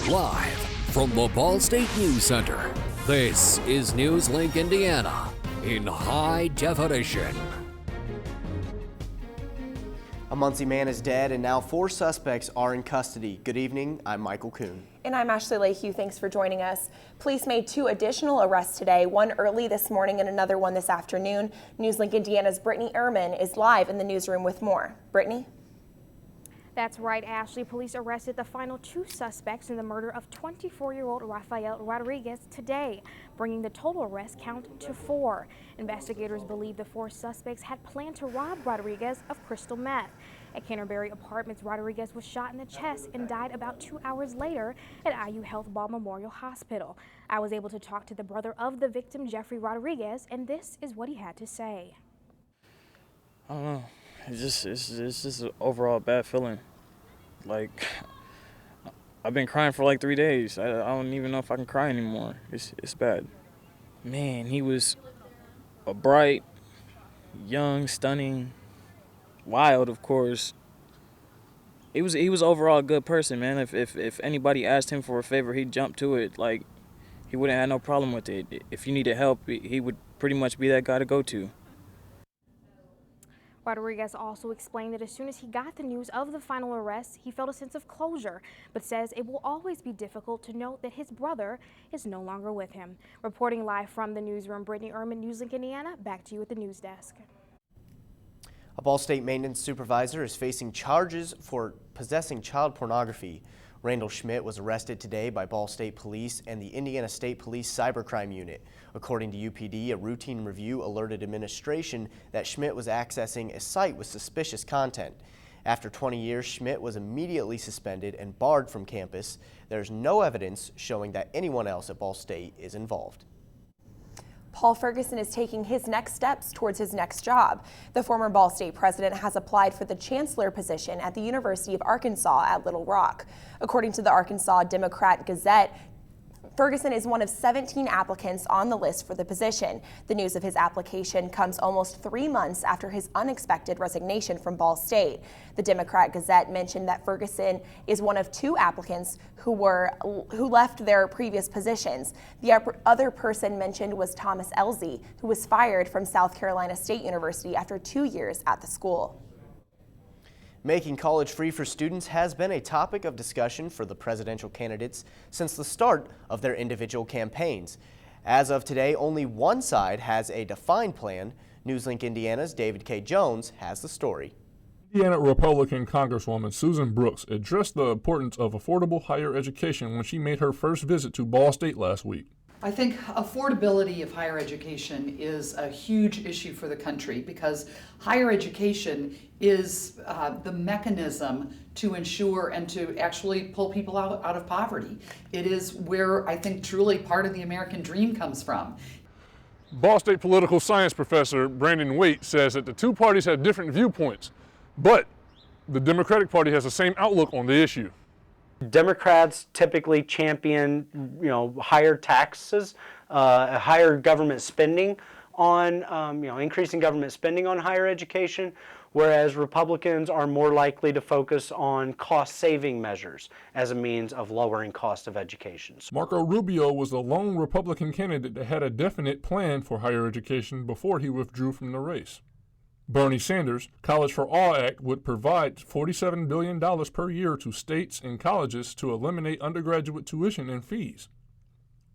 Live from the Ball State News Center, this is NewsLink Indiana in high definition. A Muncie man is dead and now 4 suspects are in custody. Good evening, I'm Michael Kuhn. And I'm Ashley Lehue. Thanks for joining us. Police made 2 additional arrests today, one early this morning and another one this afternoon. NewsLink Indiana's Brittany Ehrman is live in the newsroom with more. Brittany? That's right, Ashley. Police arrested the final 2 suspects in the murder of 24-year-old Rafael Rodriguez today, bringing the total arrest count to 4. Investigators believe the 4 suspects had planned to rob Rodriguez of crystal meth. At Canterbury Apartments, Rodriguez was shot in the chest and died about 2 hours later at IU Health Ball Memorial Hospital. I was able to talk to the brother of the victim, Jeffrey Rodriguez, and this is what he had to say. I don't know. It's just an overall bad feeling. Like, I've been crying for like 3 days. I don't even know if I can cry anymore. It's bad. Man, he was a bright, young, stunning, wild, of course. He was overall a good person, man. If anybody asked him for a favor, he'd jump to it. Like, he wouldn't have no problem with it. If you needed help, he would pretty much be that guy to go to. Rodriguez also explained that as soon as he got the news of the final arrest, he felt a sense of closure, but says it will always be difficult to note that his brother is no longer with him. Reporting live from the newsroom, Brittany Ehrman, NewsLink Indiana. Back to you at the news desk. A Ball State maintenance supervisor is facing charges for possessing child pornography. Randall Schmidt was arrested today by Ball State Police and the Indiana State Police Cybercrime Unit. According to UPD, a routine review alerted administration that Schmidt was accessing a site with suspicious content. After 20 years, Schmidt was immediately suspended and barred from campus. There's no evidence showing that anyone else at Ball State is involved. Paul Ferguson is taking his next steps towards his next job. The former Ball State president has applied for the chancellor position at the University of Arkansas at Little Rock. According to the Arkansas Democrat-Gazette, Ferguson is one of 17 applicants on the list for the position. The news of his application comes almost 3 months after his unexpected resignation from Ball State. The Democrat-Gazette mentioned that Ferguson is one of 2 applicants who left their previous positions. The other person mentioned was Thomas Elzey, who was fired from South Carolina State University after 2 years at the school. Making college free for students has been a topic of discussion for the presidential candidates since the start of their individual campaigns. As of today, only one side has a defined plan. NewsLink Indiana's David K. Jones has the story. Indiana Republican Congresswoman Susan Brooks addressed the importance of affordable higher education when she made her first visit to Ball State last week. I think affordability of higher education is a huge issue for the country because higher education is the mechanism to ensure and to actually pull people out of poverty. It is where I think truly part of the American dream comes from. Ball State political science professor Brandon Waite says that the 2 parties have different viewpoints, but the Democratic Party has the same outlook on the issue. Democrats typically champion, higher taxes, higher government spending on, increasing government spending on higher education, whereas Republicans are more likely to focus on cost-saving measures as a means of lowering cost of education. Marco Rubio was the lone Republican candidate that had a definite plan for higher education before he withdrew from the race. Bernie Sanders' College for All Act would provide $47 billion per year to states and colleges to eliminate undergraduate tuition and fees.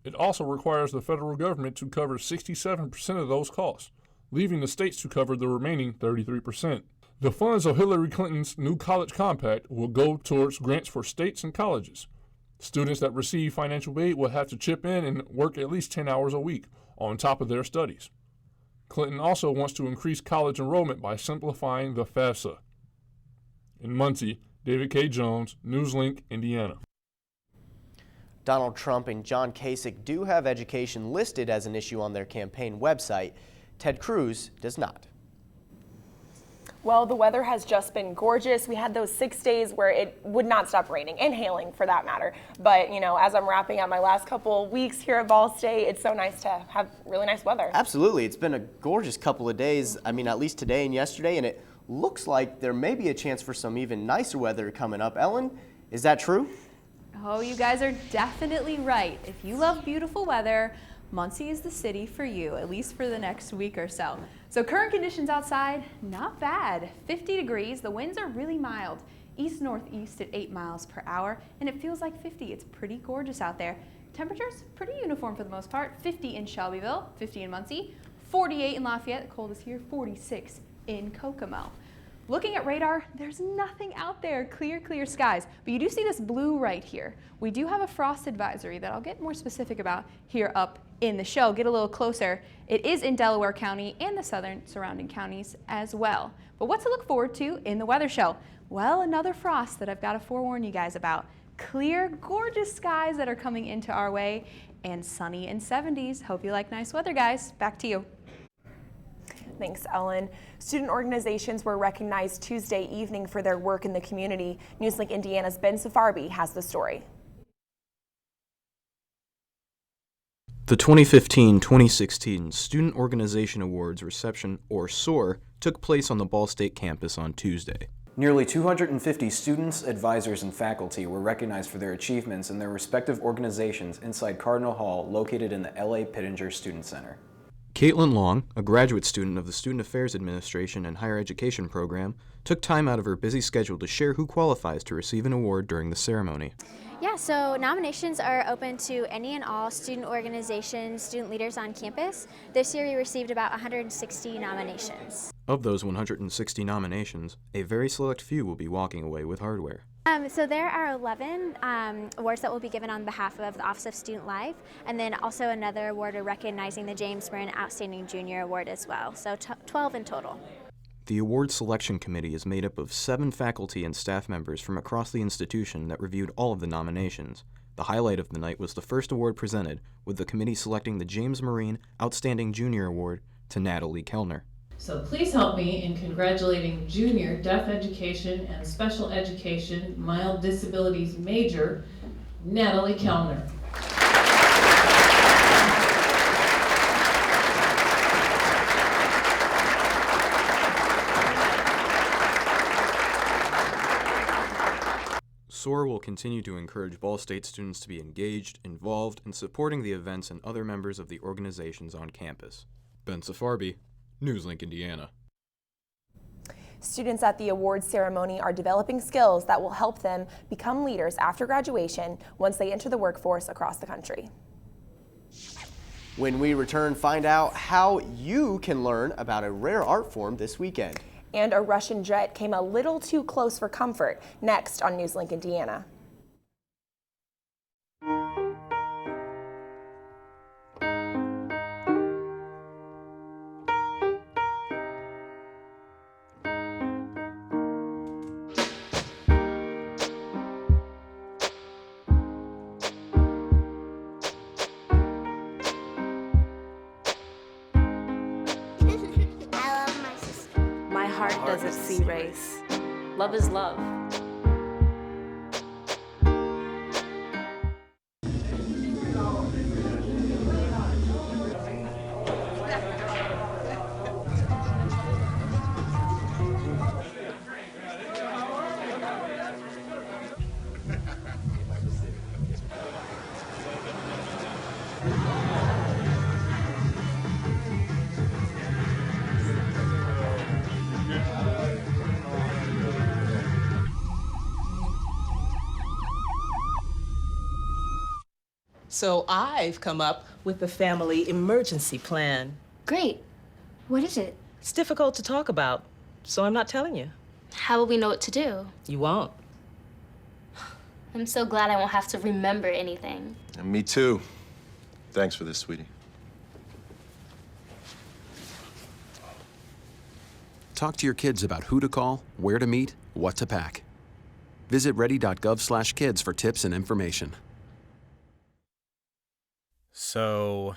It also requires the federal government to cover 67% of those costs, leaving the states to cover the remaining 33%. The funds of Hillary Clinton's new college compact will go towards grants for states and colleges. Students that receive financial aid will have to chip in and work at least 10 hours a week on top of their studies. Clinton also wants to increase college enrollment by simplifying the FAFSA. In Muncie, David K. Jones, NewsLink, Indiana. Donald Trump and John Kasich do have education listed as an issue on their campaign website. Ted Cruz does not. Well, the weather has just been gorgeous. We had those 6 days where it would not stop raining and hailing for that matter. But, as I'm wrapping up my last couple weeks here at Ball State, it's so nice to have really nice weather. Absolutely. It's been a gorgeous couple of days. At least today and yesterday, and it looks like there may be a chance for some even nicer weather coming up. Ellen, is that true? Oh, you guys are definitely right. If you love beautiful weather, Muncie is the city for you, at least for the next week or so. So current conditions outside, not bad. 50 degrees, the winds are really mild. East-northeast at 8 miles per hour, and it feels like 50. It's pretty gorgeous out there. Temperatures pretty uniform for the most part. 50 in Shelbyville, 50 in Muncie, 48 in Lafayette, the coldest here, 46 in Kokomo. Looking at radar, there's nothing out there, clear, clear skies. But you do see this blue right here. We do have a frost advisory that I'll get more specific about here up in the show. Get a little closer. It is in Delaware County and the southern surrounding counties as well. But what to look forward to in the weather show? Well, another frost that I've got to forewarn you guys about. Clear, gorgeous skies that are coming into our way, and sunny in 70s. Hope you like nice weather, guys. Back to you. Thanks, Ellen. Student organizations were recognized Tuesday evening for their work in the community. NewsLink Indiana's Ben Safarbi has the story. The 2015-2016 Student Organization Awards reception, or SOAR, took place on the Ball State campus on Tuesday. Nearly 250 students, advisors, and faculty were recognized for their achievements in their respective organizations inside Cardinal Hall, located in the L.A. Pittenger Student Center. Caitlin Long, a graduate student of the Student Affairs Administration and Higher Education program, took time out of her busy schedule to share who qualifies to receive an award during the ceremony. Yeah, so nominations are open to any and all student organizations, student leaders on campus. This year we received about 160 nominations. Of those 160 nominations, a very select few will be walking away with hardware. So there are 11 awards that will be given on behalf of the Office of Student Life, and then also another award recognizing the James Marin Outstanding Junior Award as well, so 12 in total. The award selection committee is made up of 7 faculty and staff members from across the institution that reviewed all of the nominations. The highlight of the night was the first award presented, with the committee selecting the James Marin Outstanding Junior Award to Natalie Kellner. So please help me in congratulating Junior Deaf Education and Special Education Mild Disabilities Major, Natalie Kellner. SOAR will continue to encourage Ball State students to be engaged, involved, in supporting the events and other members of the organizations on campus. Ben Safarbi, NewsLink Indiana. Students at the awards ceremony are developing skills that will help them become leaders after graduation once they enter the workforce across the country. When we return, find out how you can learn about a rare art form this weekend. And a Russian jet came a little too close for comfort. Next on NewsLink Indiana. Doesn't see race. Love is love. So I've come up with the family emergency plan. Great. What is it? It's difficult to talk about, so I'm not telling you. How will we know what to do? You won't. I'm so glad I won't have to remember anything. And me too. Thanks for this, sweetie. Talk to your kids about who to call, where to meet, what to pack. Visit ready.gov/kids for tips and information. So,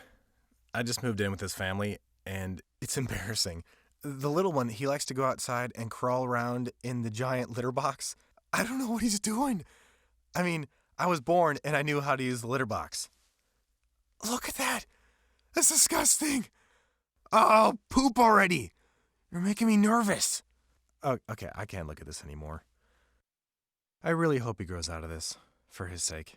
I just moved in with this family, and it's embarrassing. The little one, he likes to go outside and crawl around in the giant litter box. I don't know what he's doing. I mean, I was born and I knew how to use the litter box. Look at that. That's disgusting. Oh, poop already. You're making me nervous. Oh, okay, I can't look at this anymore. I really hope he grows out of this. for his sake.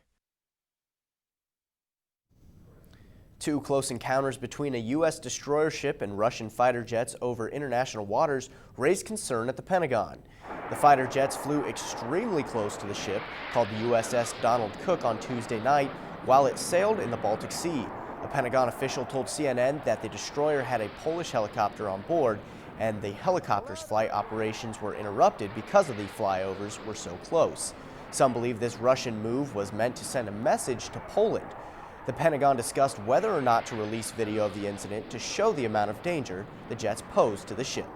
Two close encounters between a U.S. destroyer ship and Russian fighter jets over international waters raised concern at the Pentagon. The fighter jets flew extremely close to the ship, called the USS Donald Cook, on Tuesday night while it sailed in the Baltic Sea. A Pentagon official told CNN that the destroyer had a Polish helicopter on board, and the helicopter's flight operations were interrupted because of the flyovers were so close. Some believe this Russian move was meant to send a message to Poland. The Pentagon discussed whether or not to release video of the incident to show the amount of danger the jets posed to the ship.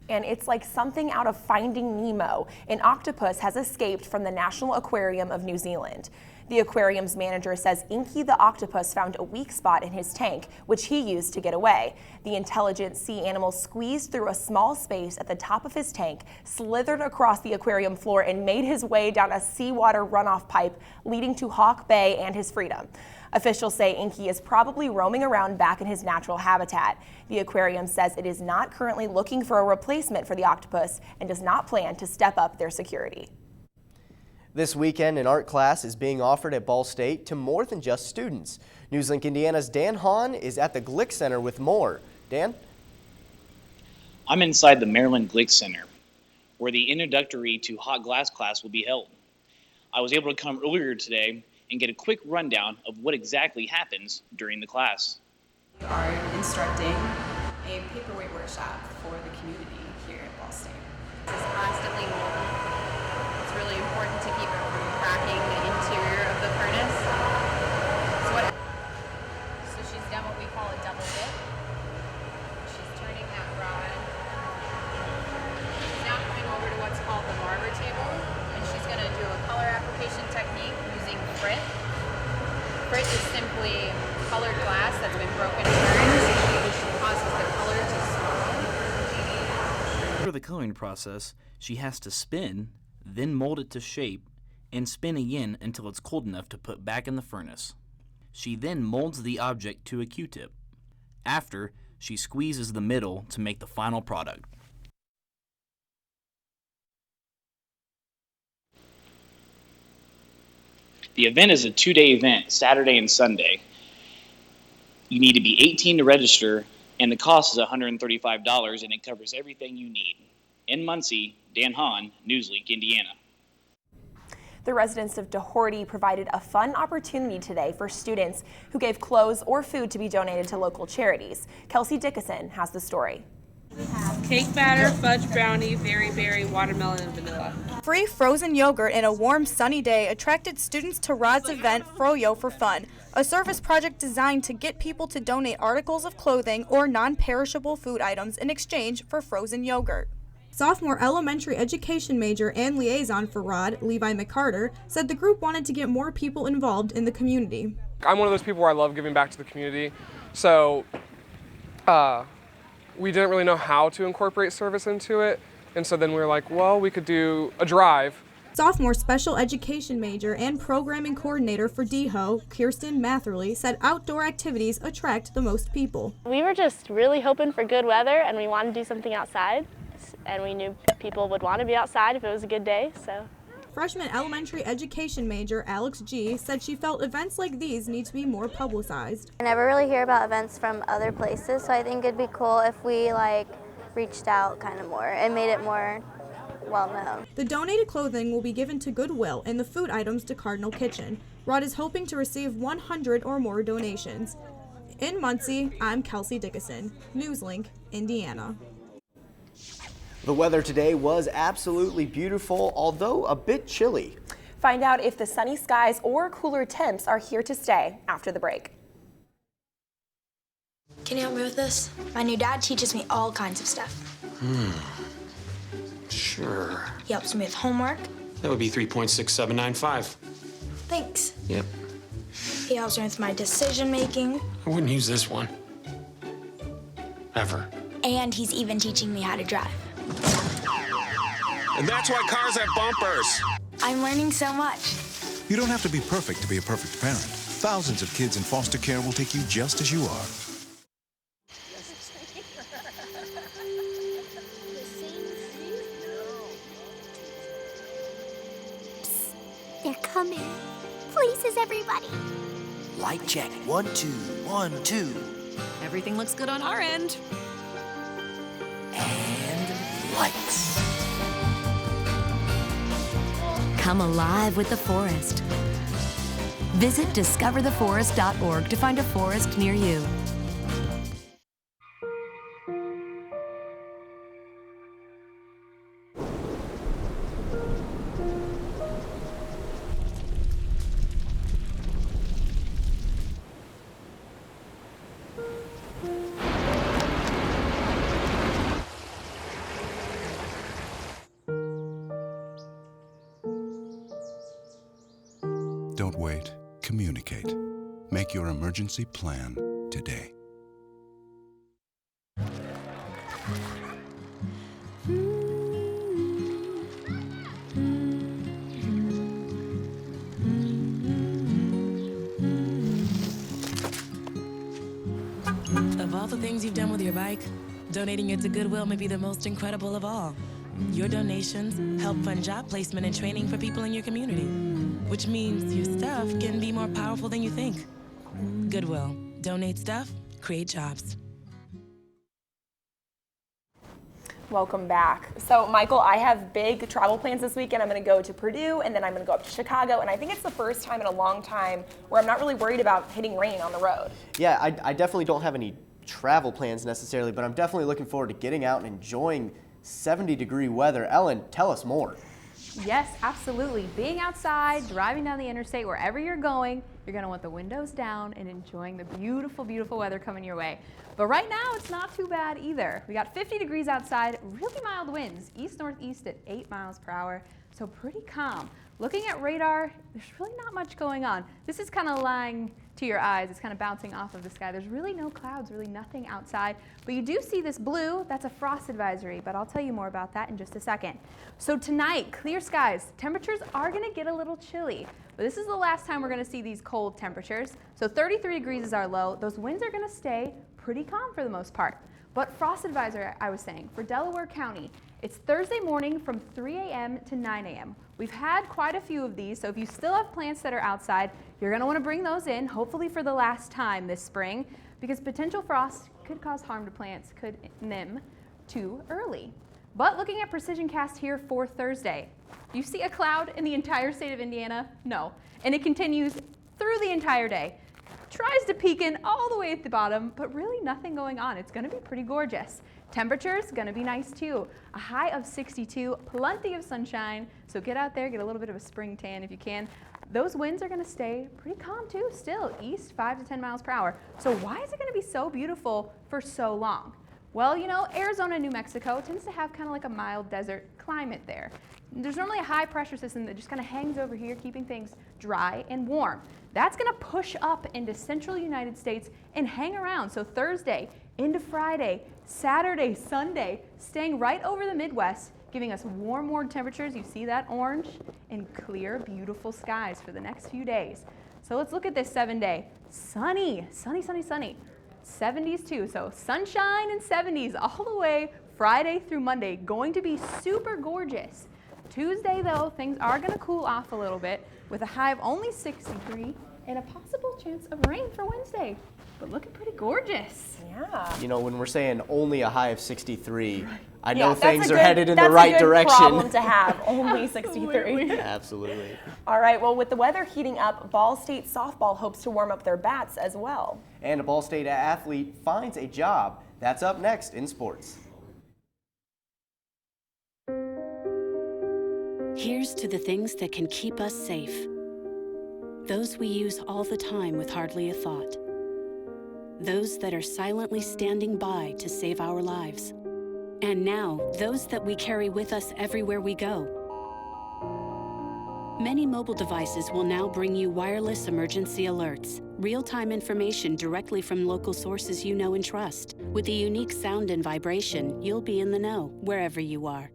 And it's like something out of Finding Nemo. An octopus has escaped from the National Aquarium of New Zealand. The aquarium's manager says Inky the octopus found a weak spot in his tank, which he used to get away. The intelligent sea animal squeezed through a small space at the top of his tank, slithered across the aquarium floor, and made his way down a seawater runoff pipe, leading to Hawk Bay and his freedom. Officials say Inky is probably roaming around back in his natural habitat. The aquarium says it is not currently looking for a replacement for the octopus and does not plan to step up their security. This weekend, an art class is being offered at Ball State to more than just students. NewsLink Indiana's Dan Hahn is at the Glick Center with more. Dan? I'm inside the Maryland Glick Center, where the introductory to hot glass class will be held. I was able to come earlier today and get a quick rundown of what exactly happens during the class. We are instructing a paperweight workshop for the community here at Ball State. This is constantly molten. It's really important to keep it from cracking the interior of the furnace. So she's done what we call a double dip. She's turning that rod. She's now coming over to what's called the marber table, and she's going to do a color application technique using frit. Frit is simply colored glass that's been broken turns, which causes the color to swirl. For the coloring process, she has to spin, then mold it to shape, and spin again until it's cold enough to put back in the furnace. She then molds the object to a Q-tip. After, she squeezes the middle to make the final product. The event is a 2-day event, Saturday and Sunday. You need to be 18 to register, and the cost is $135, and it covers everything you need. In Muncie, Dan Hahn, NewsLink, Indiana. The residents of Doherty provided a fun opportunity today for students who gave clothes or food to be donated to local charities. Kelsey Dickinson has the story. Cake batter, fudge brownie, berry, watermelon, and vanilla. Free frozen yogurt and a warm, sunny day attracted students to Rod's event, Froyo for Fun, a service project designed to get people to donate articles of clothing or non-perishable food items in exchange for frozen yogurt. Sophomore elementary education major and liaison for Rod, Levi McCarter, said the group wanted to get more people involved in the community. I'm one of those people where I love giving back to the community, so we didn't really know how to incorporate service into it, and so then we were like, well, we could do a drive. Sophomore special education major and programming coordinator for DHO, Kirsten Matherly, said outdoor activities attract the most people. We were just really hoping for good weather, and we wanted to do something outside, and we knew people would want to be outside if it was a good day, so. Freshman elementary education major Alex G. said she felt events like these need to be more publicized. I never really hear about events from other places, so I think it'd be cool if we reached out kind of more and made it more well known. The donated clothing will be given to Goodwill and the food items to Cardinal Kitchen. Rod is hoping to receive 100 or more donations. In Muncie, I'm Kelsey Dickinson, NewsLink, Indiana. The weather today was absolutely beautiful, although a bit chilly. Find out if the sunny skies or cooler temps are here to stay after the break. Can you help me with this? My new dad teaches me all kinds of stuff. Sure. He helps me with homework. That would be 3.6795. Thanks. Yep. He helps me with my decision making. I wouldn't use this one. Ever. And he's even teaching me how to drive. And that's why cars have bumpers. I'm learning so much. You don't have to be perfect to be a perfect parent. Thousands of kids in foster care will take you just as you are. coming. Places, everybody. Light check. 1, 2, 1, 2. Everything looks good on our end. And lights. Come alive with the forest. Visit discovertheforest.org to find a forest near you. Don't wait. Communicate. Make your emergency plan today. Of all the things you've done with your bike, donating it to Goodwill may be the most incredible of all. Your donations help fund job placement and training for people in your community, which means your stuff can be more powerful than you think. Goodwill. Donate stuff, create jobs. Welcome back. So, Michael, I have big travel plans this weekend. I'm going to go to Purdue, and then I'm going to go up to Chicago, and I think it's the first time in a long time where I'm not really worried about hitting rain on the road. Yeah, I definitely don't have any travel plans necessarily, but I'm definitely looking forward to getting out and enjoying 70-degree weather. Ellen, tell us more. Yes, absolutely. Being outside, driving down the interstate, wherever you're going, you're going to want the windows down and enjoying the beautiful, beautiful weather coming your way. But right now, it's not too bad either. We got 50 degrees outside, really mild winds, east-northeast at 8 miles per hour, so pretty calm. Looking at radar, there's really not much going on. This is kind of lying to your eyes. It's kind of bouncing off of the sky. There's really no clouds, really nothing outside. But you do see this blue. That's a frost advisory, but I'll tell you more about that in just a second. So tonight, clear skies. Temperatures are going to get a little chilly, but this is the last time we're going to see these cold temperatures. So 33 degrees is our low. Those winds are going to stay pretty calm for the most part. But frost advisory, I was saying, for Delaware County, it's Thursday morning from 3 a.m. to 9 a.m. We've had quite a few of these, so if you still have plants that are outside, you're going to want to bring those in, hopefully for the last time this spring, because potential frost could cause harm to plants, could them too early. But looking at precision cast here for Thursday, do you see a cloud in the entire state of Indiana? No. And it continues through the entire day. Tries to peek in all the way at the bottom, but really nothing going on. It's going to be pretty gorgeous. Temperatures going to be nice too. A high of 62, plenty of sunshine. So get out there, get a little bit of a spring tan if you can. Those winds are going to stay pretty calm too, still east 5 to 10 miles per hour. So why is it going to be so beautiful for so long? Well, you know, Arizona and New Mexico tends to have kind of like a mild desert climate there. There's normally a high pressure system that just kind of hangs over here, keeping things dry and warm. That's going to push up into central United States and hang around. So Thursday into Friday, Saturday, Sunday, staying right over the Midwest, giving us warm temperatures. You see that orange, and clear, beautiful skies for the next few days. So let's look at this 7-day. Sunny, sunny, sunny, sunny. 70s too, so sunshine and 70s all the way Friday through Monday. Going to be super gorgeous. Tuesday though, things are going to cool off a little bit with a high of only 63 and a possible chance of rain for Wednesday. But looking pretty gorgeous. Yeah. You know, when we're saying only a high of 63, right. I know yeah, things are headed in the right direction. That's a good problem to have, only 63. Absolutely. All right, well, with the weather heating up, Ball State softball hopes to warm up their bats as well. And a Ball State athlete finds a job. That's up next in sports. Here's to the things that can keep us safe. Those we use all the time with hardly a thought. Those that are silently standing by to save our lives. And now, those that we carry with us everywhere we go. Many mobile devices will now bring you wireless emergency alerts, real-time information directly from local sources you know and trust. With the unique sound and vibration, you'll be in the know, wherever you are.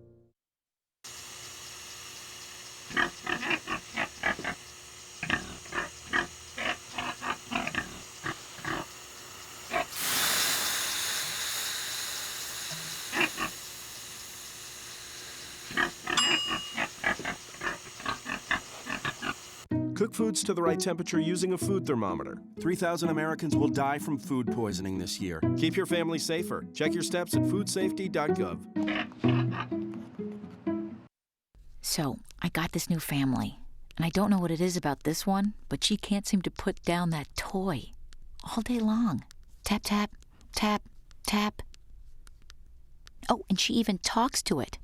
Cook foods to the right temperature using a food thermometer. 3,000 Americans will die from food poisoning this year. Keep your family safer. Check your steps at foodsafety.gov. So, I got this new family, and I don't know what it is about this one, but she can't seem to put down that toy all day long. Tap, tap, tap, tap. Oh, and she even talks to it.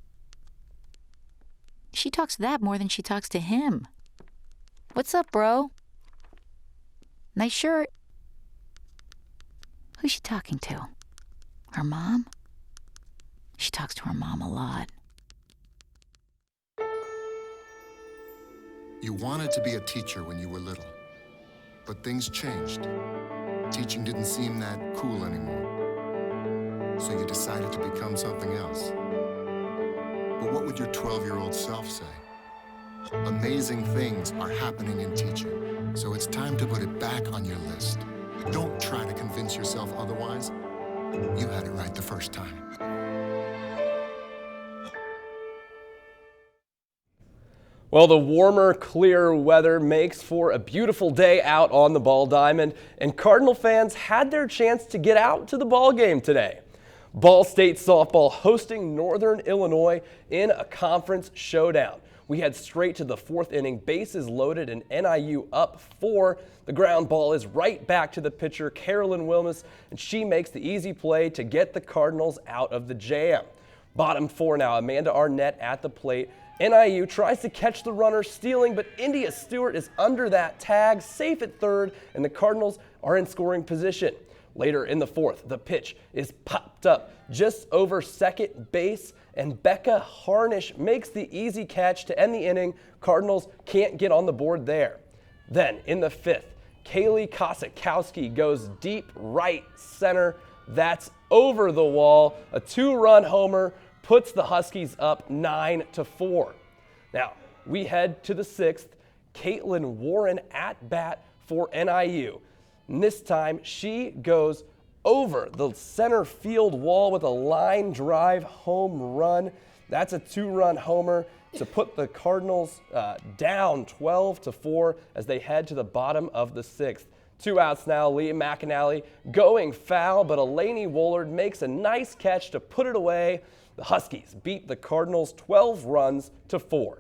She talks to that more than she talks to him. What's up, bro? Nice shirt. Who's she talking to? Her mom? She talks to her mom a lot. You wanted to be a teacher when you were little, but things changed. Teaching didn't seem that cool anymore, so you decided to become something else. But what would your 12-year-old self say? Amazing things are happening in teaching, so it's time to put it back on your list. Don't try to convince yourself otherwise. You had it right the first time. Well, the warmer, clear weather makes for a beautiful day out on the Ball Diamond, and Cardinal fans had their chance to get out to the ball game today. Ball State softball hosting Northern Illinois in a conference showdown. We head straight to the fourth inning, bases loaded and NIU up 4. The ground ball is right back to the pitcher, Carolyn Wilmus, and she makes the easy play to get the Cardinals out of the jam. Bottom 4 now, Amanda Arnett at the plate. NIU tries to catch the runner stealing, but India Stewart is under that tag, safe at third, and the Cardinals are in scoring position. Later in the fourth, the pitch is popped up just over second base, and Becca Harnish makes the easy catch to end the inning. Cardinals can't get on the board there. Then in the fifth, Kaylee Kosakowski goes deep right center. That's over the wall. A 2-run homer puts the Huskies up 9-4. Now, we head to the sixth. Caitlin Warren at bat for NIU. And this time, she goes over the center field wall with a line drive home run. That's a 2-run homer to put the Cardinals down 12-4 as they head to the bottom of the sixth. 2 outs now, Leah McAnally going foul, but Elaney Woolard makes a nice catch to put it away. The Huskies beat the Cardinals 12-4.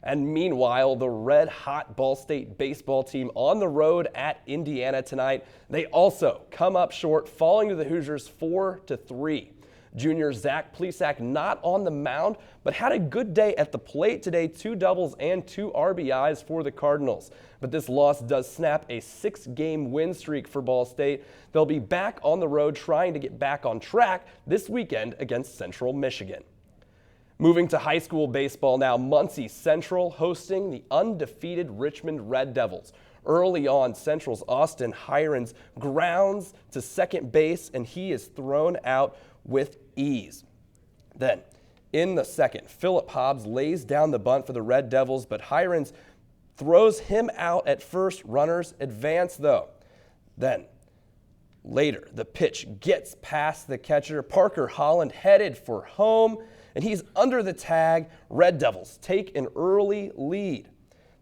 And meanwhile, the red-hot Ball State baseball team on the road at Indiana tonight, they also come up short, falling to the Hoosiers 4-3. Junior Zach Plesac not on the mound, but had a good day at the plate today, 2 doubles and 2 RBIs for the Cardinals. But this loss does snap a 6-game win streak for Ball State. They'll be back on the road trying to get back on track this weekend against Central Michigan. Moving to high school baseball now, Muncie Central hosting the undefeated Richmond Red Devils. Early on, Central's Austin Hirons grounds to second base, and he is thrown out with ease. Then, in the second, Phillip Hobbs lays down the bunt for the Red Devils, but Hirons throws him out at first. Runners advance, though. Then, later, the pitch gets past the catcher. Parker Holland headed for home, and he's under the tag. Red Devils take an early lead.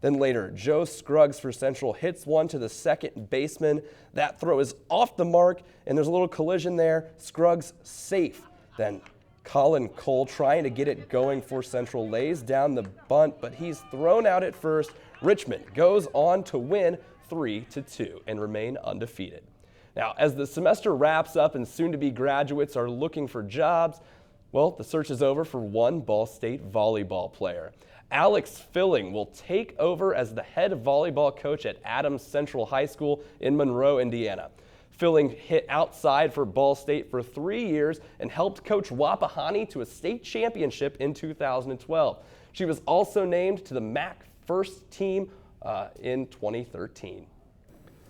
Then later, Joe Scruggs for Central hits one to the second baseman. That throw is off the mark, and there's a little collision there. Scruggs safe. Then Colin Cole trying to get it going for Central lays down the bunt, but he's thrown out at first. Richmond goes on to win 3-2 and remain undefeated. Now, as the semester wraps up and soon-to-be graduates are looking for jobs, well, the search is over for one Ball State volleyball player. Alex Filling will take over as the head volleyball coach at Adams Central High School in Monroe, Indiana. Filling hit outside for Ball State for 3 years and helped coach Wapahani to a state championship in 2012. She was also named to the MAC first team in 2013.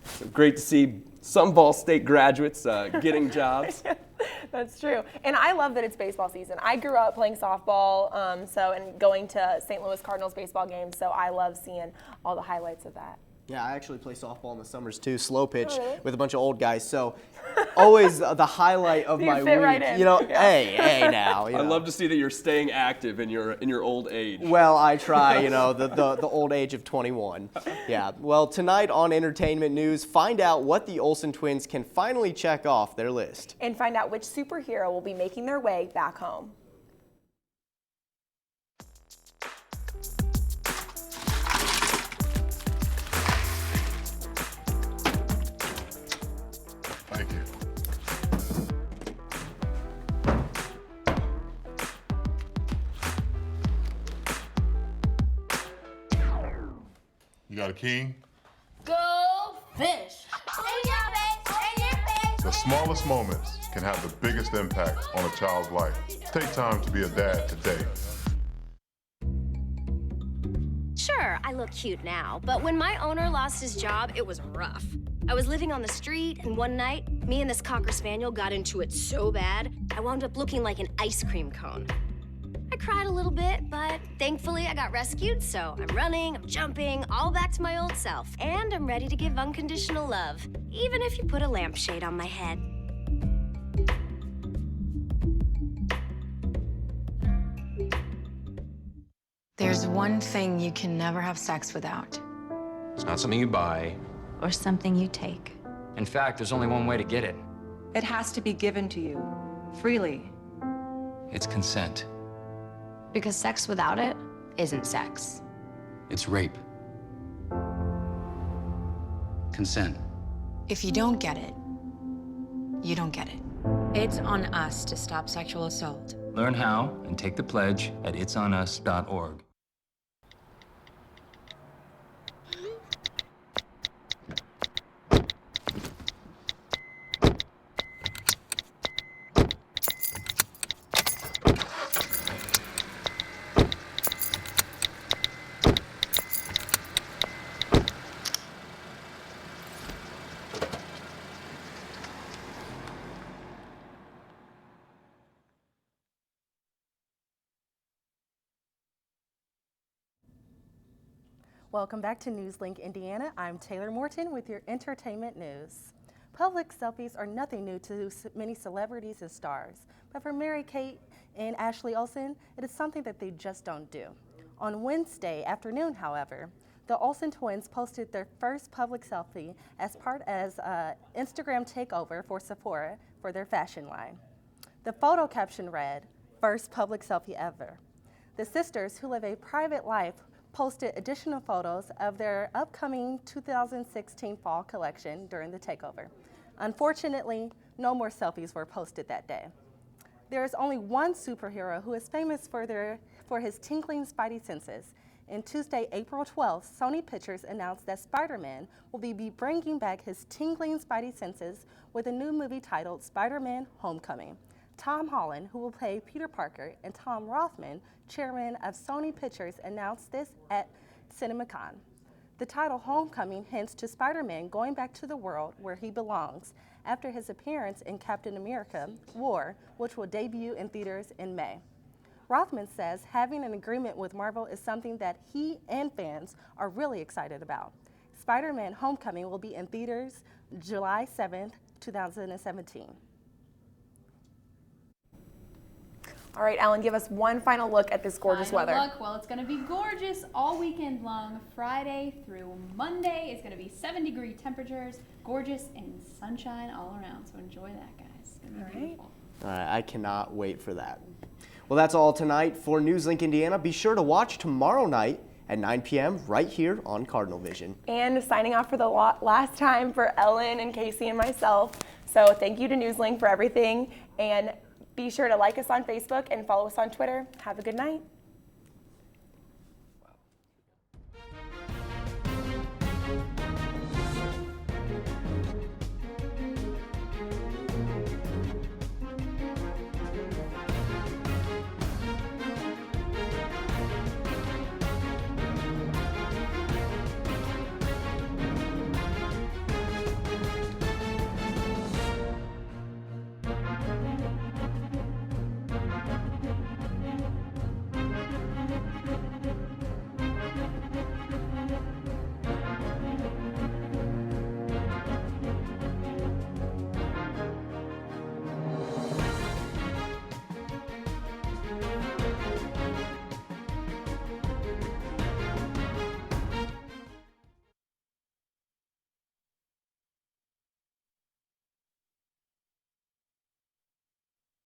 So great to see some Ball State graduates getting jobs. That's true. And I love that it's baseball season. I grew up playing softball and going to St. Louis Cardinals baseball games, so I love seeing all the highlights of that. Yeah, I actually play softball in the summers too, slow pitch Oh, really? with a bunch of old guys. So always the highlight of You my fit week. right in. You know, Yeah. hey now. You I know. love to see that you're staying active in your old age. Well, I try, you know, the old age of 21. Yeah. Well, tonight on Entertainment News, find out what the Olsen twins can finally check off their list. And find out which superhero will be making their way back home. Thank you. You got a king? Go fish. The smallest moments can have the biggest impact on a child's life. Take time to be a dad today. Sure, I look cute now, but when my owner lost his job, it was rough. I was living on the street, and one night, me and this Cocker Spaniel got into it so bad, I wound up looking like an ice cream cone. I cried a little bit, but thankfully I got rescued, so I'm running, I'm jumping, all back to my old self, and I'm ready to give unconditional love, even if you put a lampshade on my head. There's one thing you can never have sex without. It's not something you buy. Or something you take. In fact, there's only one way to get it. It has to be given to you, freely. It's consent. Because sex without it isn't sex. It's rape. Consent. If you don't get it, you don't get it. It's on us to stop sexual assault. Learn how and take the pledge at itsonus.org. Welcome back to NewsLink Indiana. I'm Taylor Morton with your entertainment news. Public selfies are nothing new to many celebrities and stars, but for Mary-Kate and Ashley Olsen, it is something that they just don't do. On Wednesday afternoon, however, the Olsen twins posted their first public selfie as part of an Instagram takeover for Sephora for their fashion line. The photo caption read, "First public selfie ever." The sisters, who live a private life, posted additional photos of their upcoming 2016 fall collection during the takeover. Unfortunately, no more selfies were posted that day. There is only one superhero who is famous for his tingling spidey senses. And Tuesday, April 12th, Sony Pictures announced that Spider-Man will be bringing back his tingling spidey senses with a new movie titled Spider-Man: Homecoming. Tom Holland, who will play Peter Parker, and Tom Rothman, chairman of Sony Pictures, announced this at CinemaCon. The title Homecoming hints to Spider-Man going back to the world where he belongs after his appearance in Captain America: War, which will debut in theaters in May. Rothman says having an agreement with Marvel is something that he and fans are really excited about. Spider-Man: Homecoming will be in theaters July 7th, 2017. All right, Ellen, give us one final look at this gorgeous weather. Look, well, it's going to be gorgeous all weekend long. Friday through Monday, it's going to be 7-degree temperatures, gorgeous, and sunshine all around. So enjoy that, guys. It's going to be beautiful. All right, I cannot wait for that. Well, that's all tonight for NewsLink Indiana. Be sure to watch tomorrow night at 9 p.m. right here on Cardinal Vision. And signing off for the last time for Ellen and Casey and myself. So thank you to NewsLink for everything. And be sure to like us on Facebook and follow us on Twitter. Have a good night.